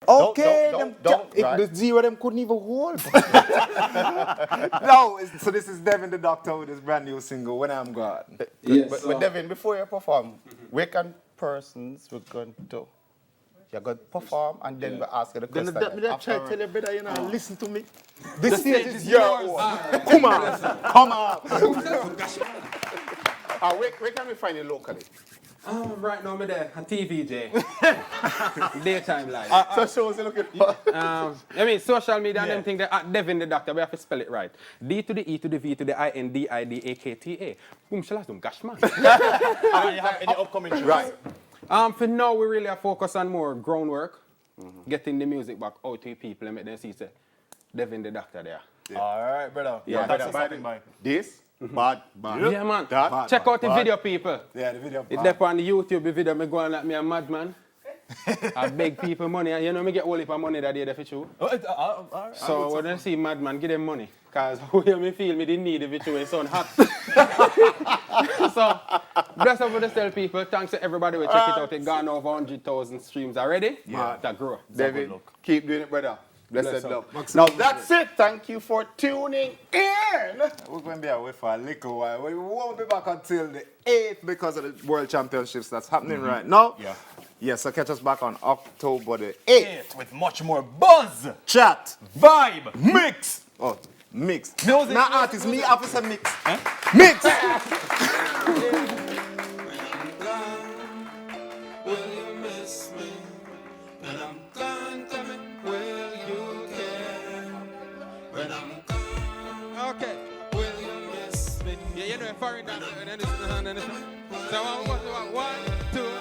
Okay, Don't, the zero them couldn't even hold. No, so this is Devin Di Dakta with his brand new single, When I'm Gone. Yes, but Devin, before you perform, where can persons we're going to? You're going to perform and then we ask you the question. Then I try to tell you better, listen to me. This stage is your own. Come on. Where can we find you locally? Right now, I'm there on TVJ. Daytime live. So shows you looking for. Social media and them thing that at Devin Di Dakta, we have to spell it right. D to the E to the V to the I N D I D A K T A. Boom, shalasum, gosh, man. You have any upcoming shows? Right. For now, we really are focused on more groundwork, getting the music back out to people and make them see, say, Devin Di Dakta there. Yeah. All right, brother. Yeah, That's by something, man. this, bad. Yeah, man. That, Check out the video, people. Yeah, the video. It's there on the YouTube, the video, me going like me a madman. I beg people money, and you know me get all heap of money that day for you. All right. So when I see madman, give them money. Because how you me feel, me didn't need it with you, it's so hot. So, bless up for the tell people. Thanks to everybody who check it out. It gone over 100,000 streams already. Yeah. That grow. David, keep doing it, brother. Blessed Bless love. Now that's it. Thank you for tuning in. We're going to be away for a little while. We won't be back until the 8th because of the World Championships that's happening right now. Yeah. Yeah, so catch us back on October the 8th. 8 with much more buzz, Chat. vibe, mix. Oh, mix. Music. Not artist, me officer mix. Mix! Will you miss me? When I'm gone, tell me, will you care? When I'm gone, Okay. will you miss me? Yeah, you know, foreign down and then this. So, 1, 2.